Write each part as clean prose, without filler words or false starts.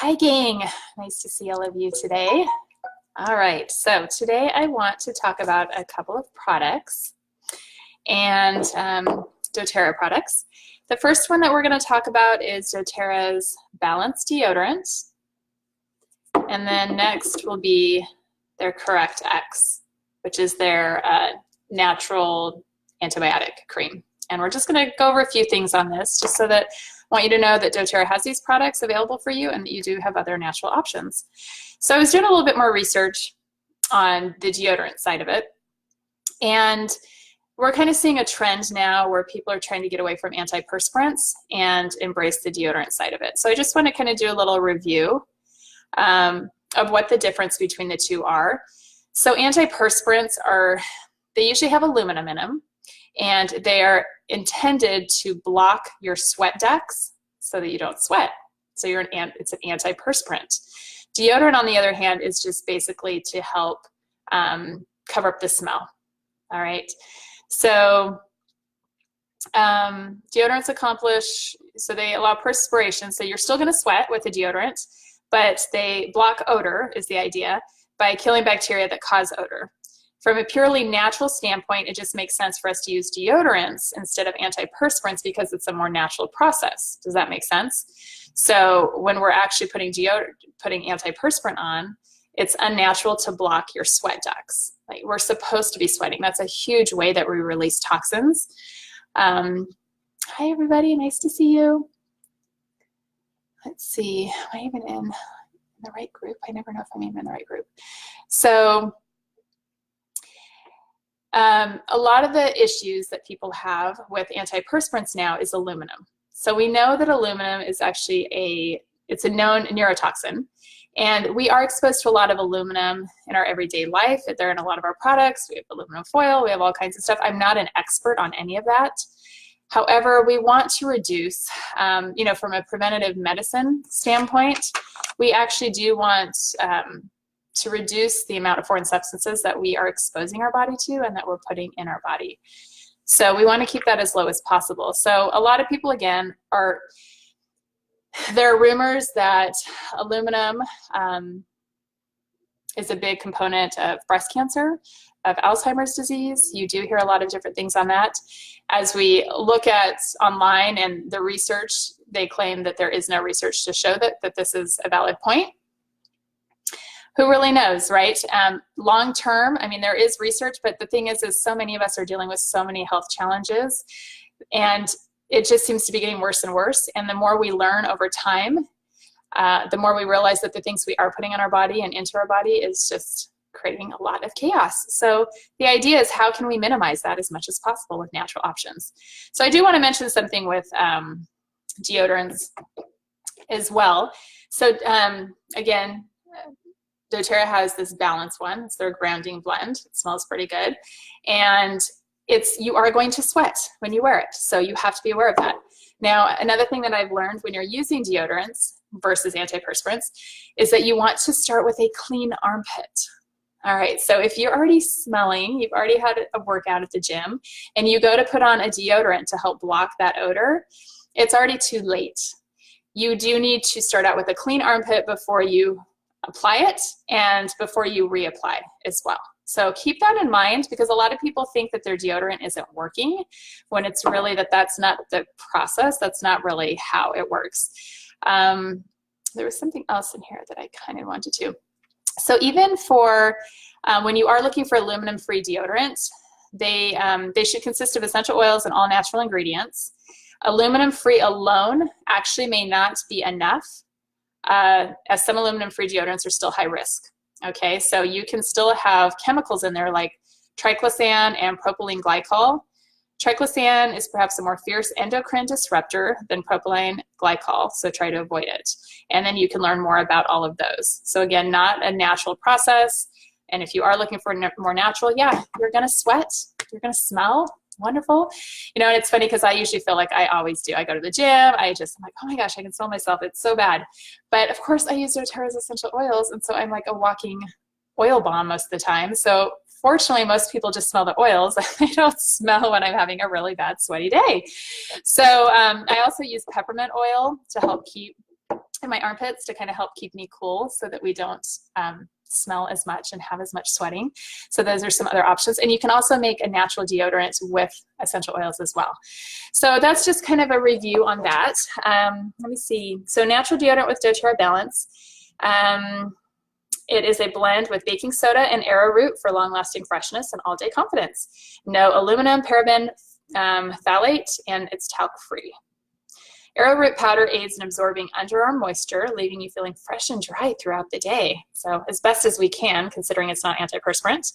Hi gang, nice to see all of you today. All right, so today I want to talk about a couple of products and doTERRA products. The first one that we're going to talk about is doTERRA's Balance Deodorant, and then next will be their Correct X, which is their natural antibiotic cream. And we're just going to go over a few things on this just so that I want you to know that doTERRA has these products available for you and that you do have other natural options. So I was doing a little bit more research on the deodorant side of it, and we're kind of seeing a trend now where people are trying to get away from antiperspirants and embrace the deodorant side of it. So I just want to kind of do a little review of what the difference between the two are. So antiperspirants they usually have aluminum in them, and they are intended to block your sweat ducts so that you don't sweat. So it's an antiperspirant. Deodorant, on the other hand, is just basically to help cover up the smell. All right. So deodorants so they allow perspiration. So you're still going to sweat with a deodorant, but they block odor, is the idea, by killing bacteria that cause odor. From a purely natural standpoint, it just makes sense for us to use deodorants instead of antiperspirants because it's a more natural process. Does that make sense? So when we're actually putting antiperspirant on, it's unnatural to block your sweat ducts. Like, we're supposed to be sweating. That's a huge way that we release toxins. Hi, everybody. Nice to see you. Let's see. Am I even in the right group? I never know if I'm even in the right group. So a lot of the issues that people have with antiperspirants now is aluminum. So we know that aluminum is actually it's a known neurotoxin, and we are exposed to a lot of aluminum in our everyday life. They're in a lot of our products. We have aluminum foil, we have all kinds of stuff. I'm not an expert on any of that. However, we want to reduce, from a preventative medicine standpoint, we actually do want to reduce the amount of foreign substances that we are exposing our body to and that we're putting in our body. So we want to keep that as low as possible. So a lot of people, again, there are rumors that aluminum is a big component of breast cancer, of Alzheimer's disease. You do hear a lot of different things on that. As we look at online and the research, they claim that there is no research to show that this is a valid point. Who really knows, right? Long term, I mean, there is research, but the thing is so many of us are dealing with so many health challenges, and it just seems to be getting worse and worse. And the more we learn over time, the more we realize that the things we are putting on our body and into our body is just creating a lot of chaos. So the idea is, how can we minimize that as much as possible with natural options? So I do want to mention something with deodorants as well. So again, doTERRA has this Balance one. It's their grounding blend. It smells pretty good. And you are going to sweat when you wear it. So you have to be aware of that. Now, another thing that I've learned when you're using deodorants versus antiperspirants is that you want to start with a clean armpit. All right, so if you're already smelling, you've already had a workout at the gym, and you go to put on a deodorant to help block that odor, it's already too late. You do need to start out with a clean armpit before you apply it and before you reapply as well. So keep that in mind, because a lot of people think that their deodorant isn't working when it's really that's not the process. That's not really how it works. There was something else in here that I kind of wanted to. So even for when you are looking for aluminum-free deodorant, they should consist of essential oils and all natural ingredients. Aluminum-free alone actually may not be enough, as some aluminum-free deodorants are still high risk. Okay, so you can still have chemicals in there like triclosan and propylene glycol. Triclosan is perhaps a more fierce endocrine disruptor than propylene glycol, so try to avoid it. And then you can learn more about all of those. So again, not a natural process. And if you are looking for more natural, yeah, you're gonna sweat, you're gonna smell wonderful. And it's funny because I usually feel like I always do. I go to the gym, I'm like, oh my gosh, I can smell myself. It's so bad. But of course I use doTERRA's essential oils. And so I'm like a walking oil bomb most of the time. So fortunately, most people just smell the oils. I don't smell when I'm having a really bad sweaty day. So I also use peppermint oil to help keep in my armpits to kind of help keep me cool so that we don't smell as much and have as much sweating. So those are some other options. And you can also make a natural deodorant with essential oils as well. So that's just kind of a review on that. Let me see. So natural deodorant with doTERRA Balance. It is a blend with baking soda and arrowroot for long-lasting freshness and all-day confidence. No aluminum, paraben, phthalate, and it's talc-free. Arrowroot powder aids in absorbing underarm moisture, leaving you feeling fresh and dry throughout the day. So as best as we can, considering it's not antiperspirant.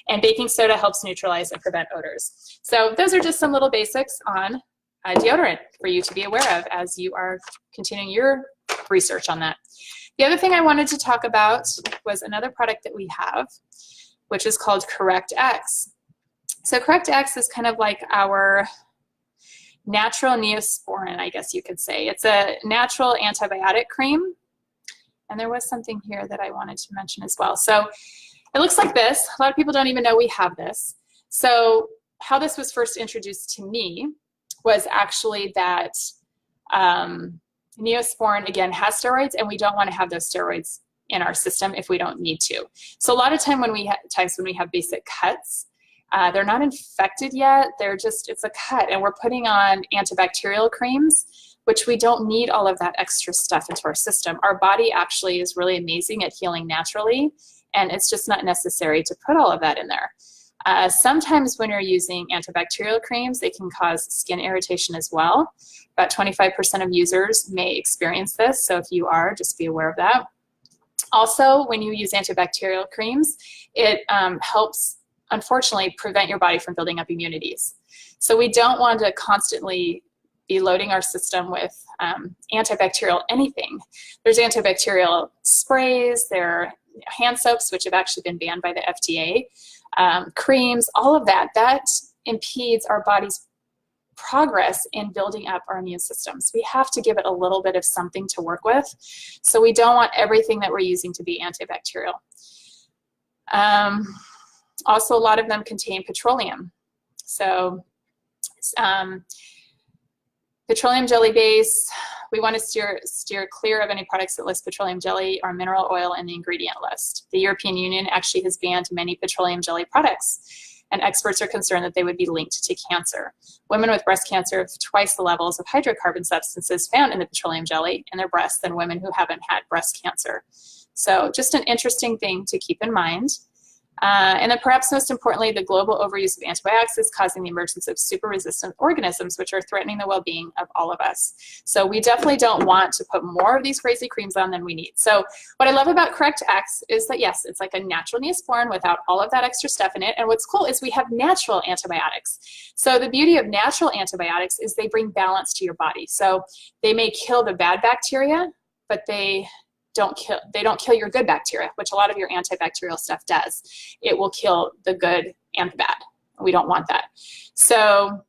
And baking soda helps neutralize and prevent odors. So those are just some little basics on deodorant for you to be aware of as you are continuing your research on that. The other thing I wanted to talk about was another product that we have, which is called CorrectX. So CorrectX is kind of like our natural Neosporin, I guess you could say. It's a natural antibiotic cream. And there was something here that I wanted to mention as well. So it looks like this. A lot of people don't even know we have this. So how this was first introduced to me was actually that Neosporin, again, has steroids, and we don't want to have those steroids in our system if we don't need to. So a lot of times when we have basic cuts, they're not infected yet, they're just, it's a cut, and we're putting on antibacterial creams, which we don't need all of that extra stuff into our system. Our body actually is really amazing at healing naturally, and it's just not necessary to put all of that in there. Sometimes when you're using antibacterial creams, they can cause skin irritation as well. About 25% of users may experience this, so if you are, just be aware of that. Also, when you use antibacterial creams, it helps, unfortunately, prevent your body from building up immunities. So we don't want to constantly be loading our system with antibacterial anything. There's antibacterial sprays, there are hand soaps, which have actually been banned by the FDA, creams, all of that. That impedes our body's progress in building up our immune systems. We have to give it a little bit of something to work with. So we don't want everything that we're using to be antibacterial. Also, a lot of them contain petroleum. So petroleum jelly base, we want to steer clear of any products that list petroleum jelly or mineral oil in the ingredient list. The European Union actually has banned many petroleum jelly products, and experts are concerned that they would be linked to cancer. Women with breast cancer have twice the levels of hydrocarbon substances found in the petroleum jelly in their breasts than women who haven't had breast cancer. So just an interesting thing to keep in mind. And then perhaps most importantly, the global overuse of antibiotics is causing the emergence of super resistant organisms, which are threatening the well-being of all of us. So we definitely don't want to put more of these crazy creams on than we need. So what I love about CorrectX is that, yes, it's like a natural Neosporin without all of that extra stuff in it. And what's cool is we have natural antibiotics. So the beauty of natural antibiotics is they bring balance to your body. So they may kill the bad bacteria, but they don't kill your good bacteria, which a lot of your antibacterial stuff does. It will kill the good and the bad. We don't want that. So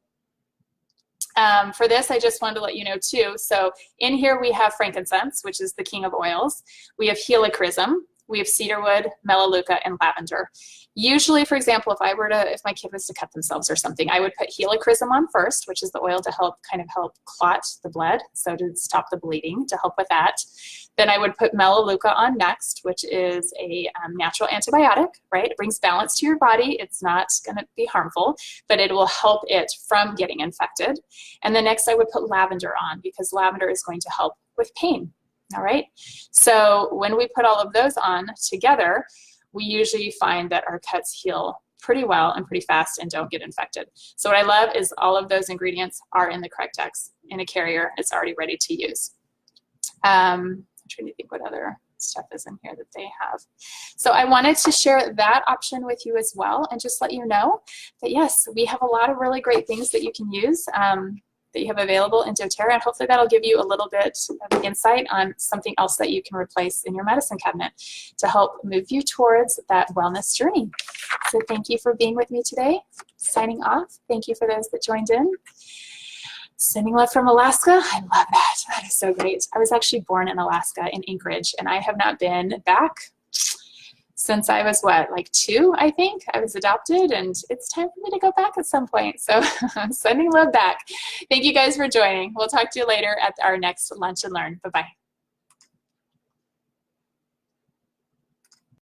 for this, I just wanted to let you know too. So in here we have frankincense, which is the king of oils. We have helichrysum. We have cedarwood, melaleuca, and lavender. Usually, for example, if my kid was to cut themselves or something, I would put helichrysum on first, which is the oil to help clot the blood, so to stop the bleeding, to help with that. Then I would put melaleuca on next, which is a natural antibiotic, right? It brings balance to your body. It's not going to be harmful, but it will help it from getting infected. And then next I would put lavender on, because lavender is going to help with pain. All right, so when we put all of those on together, we usually find that our cuts heal pretty well and pretty fast and don't get infected. So what I love is all of those ingredients are in the CorrectX in a carrier. It's already ready to use. I'm trying to think what other stuff is in here that they have. So I wanted to share that option with you as well, and just let you know that yes, we have a lot of really great things that you can use that you have available in doTERRA, and hopefully that'll give you a little bit of insight on something else that you can replace in your medicine cabinet to help move you towards that wellness journey. So thank you for being with me today. Signing off. Thank you for those that joined in. Sending love from Alaska. I love that. That is so great. I was actually born in Alaska, in Anchorage, and I have not been back since I was, what, like 2, I think? I was adopted, and it's time for me to go back at some point. So I'm sending love back. Thank you guys for joining. We'll talk to you later at our next Lunch and Learn. Bye-bye.